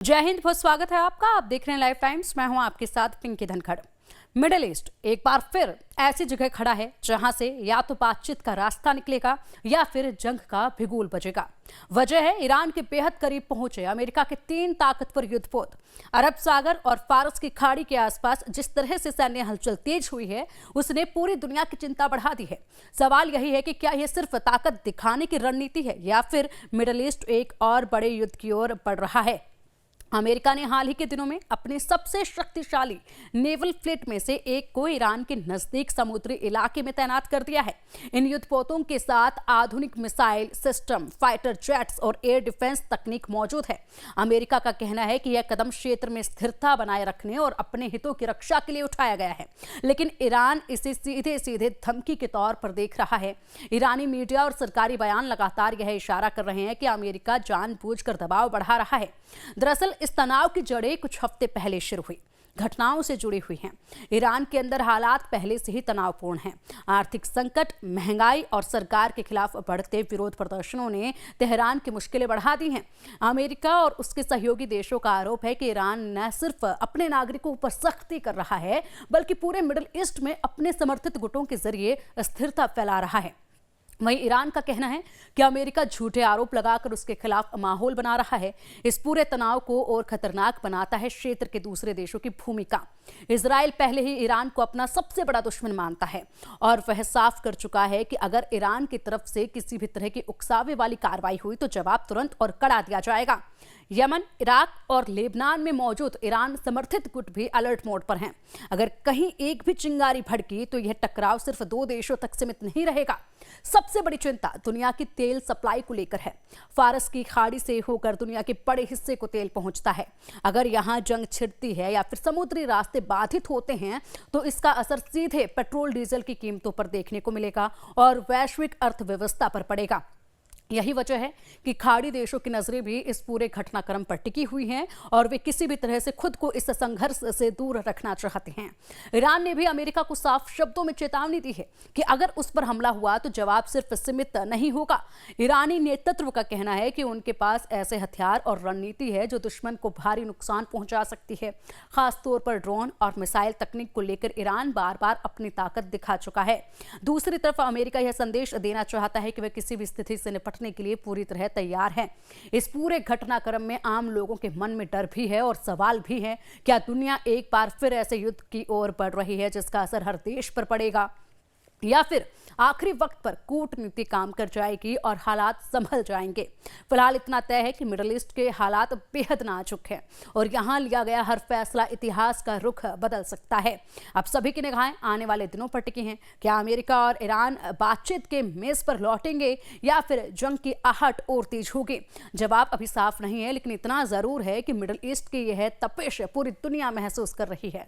जय हिंद, बहुत स्वागत है आपका। आप देख रहे हैं लाइव टाइम्स। मैं हूं आपके साथ पिंकी धनखड़। मिडिल ईस्ट एक बार फिर ऐसी जगह खड़ा है जहां से या तो बातचीत का रास्ता निकलेगा या फिर जंग का बिगुल बजेगा। वजह है ईरान के बेहद करीब पहुंचे अमेरिका के 3 ताकतवर युद्धपोत। अरब सागर और फारस की खाड़ी के आसपास जिस तरह से सैन्य हलचल तेज हुई है, उसने पूरी दुनिया की चिंता बढ़ा दी है। सवाल यही है कि क्या यह सिर्फ ताकत दिखाने की रणनीति है या फिर मिडिल ईस्ट एक और बड़े युद्ध की ओर बढ़ रहा है। अमेरिका ने हाल ही के दिनों में अपने सबसे शक्तिशाली नेवल फ्लीट में से एक को ईरान के नजदीक समुद्री इलाके में तैनात कर दिया है। इन युद्धपोतों के साथ आधुनिक मिसाइल सिस्टम, फाइटर जेट्स और एयर डिफेंस तकनीक मौजूद है। अमेरिका का कहना है कि यह कदम क्षेत्र में स्थिरता बनाए रखने और अपने हितों की रक्षा के लिए उठाया गया है, लेकिन ईरान इसे सीधे सीधे धमकी के तौर पर देख रहा है। ईरानी मीडिया और सरकारी बयान लगातार यह इशारा कर रहे हैं कि अमेरिका जानबूझकर दबाव बढ़ा रहा है। दरअसल इस तनाव की जड़ें कुछ हफ्ते पहले शुरू हुई घटनाओं से जुड़ी हुई हैं। ईरान के अंदर हालात पहले से ही तनावपूर्ण हैं। आर्थिक संकट, महंगाई और सरकार के खिलाफ बढ़ते विरोध प्रदर्शनों ने तेहरान की मुश्किलें बढ़ा दी हैं। अमेरिका और उसके सहयोगी देशों का आरोप है कि ईरान न सिर्फ अपने नागरिकों पर सख्ती कर रहा है, बल्कि पूरे मिडिल ईस्ट में अपने समर्थित गुटों के जरिए अस्थिरता फैला रहा है। वहीं ईरान का कहना है कि अमेरिका झूठे आरोप लगाकर उसके खिलाफ माहौल बना रहा है। इस पूरे तनाव को और खतरनाक बनाता है क्षेत्र के दूसरे देशों की भूमिका। इजराइल पहले ही ईरान को अपना सबसे बड़ा दुश्मन मानता है और वह साफ कर चुका है कि अगर ईरान की तरफ से किसी भी तरह की उकसावे वाली कार्रवाई हुई तो जवाब तुरंत और कड़ा दिया जाएगा। यमन, इराक और लेबनान में मौजूद ईरान समर्थित गुट भी अलर्ट मोड पर हैं। अगर कहीं एक भी चिंगारी भड़की तो यह टकराव सिर्फ 2 देशों तक सीमित नहीं रहेगा। सबसे बड़ी चिंता दुनिया की तेल सप्लाई को लेकर है। फारस की खाड़ी से होकर दुनिया के बड़े हिस्से को तेल पहुंचता है। अगर यहां जंग छिड़ती है या फिर समुद्री रास्ते बाधित होते हैं तो इसका असर सीधे पेट्रोल डीजल की कीमतों पर देखने को मिलेगा और वैश्विक अर्थव्यवस्था पर पड़ेगा। यही वजह है कि खाड़ी देशों की नजरें भी इस पूरे घटनाक्रम पर टिकी हुई हैं और वे किसी भी तरह से खुद को इस संघर्ष से दूर रखना चाहते हैं। ईरान ने भी अमेरिका को साफ शब्दों में चेतावनी दी है कि अगर उस पर हमला हुआ तो जवाब सिर्फ सीमित नहीं होगा। ईरानी नेतृत्व का कहना है कि उनके पास ऐसे हथियार और रणनीति है जो दुश्मन को भारी नुकसान पहुंचा सकती है। खासतौर पर ड्रोन और मिसाइल तकनीक को लेकर ईरान बार बार अपनी ताकत दिखा चुका है। दूसरी तरफ अमेरिका यह संदेश देना चाहता है कि वह किसी भी स्थिति से निपटने के लिए पूरी तरह तैयार है। इस पूरे घटनाक्रम में आम लोगों के मन में डर भी है और सवाल भी है, क्या दुनिया एक बार फिर ऐसे युद्ध की ओर बढ़ रही है जिसका असर हर देश पर पड़ेगा, या फिर आखिरी वक्त पर कूटनीति काम कर जाएगी और हालात संभल जाएंगे। फिलहाल इतना तय है कि मिडिल ईस्ट के हालात बेहद नाजुक हैं और यहां लिया गया हर फैसला इतिहास का रुख बदल सकता है। अब सभी की निगाहें आने वाले दिनों पर टिकी हैं। क्या अमेरिका और ईरान बातचीत के मेज पर लौटेंगे या फिर जंग की आहट और तेज होगी? जवाब अभी साफ नहीं है, लेकिन इतना जरूर है कि मिडिल ईस्ट की यह तपिश पूरी दुनिया महसूस कर रही है।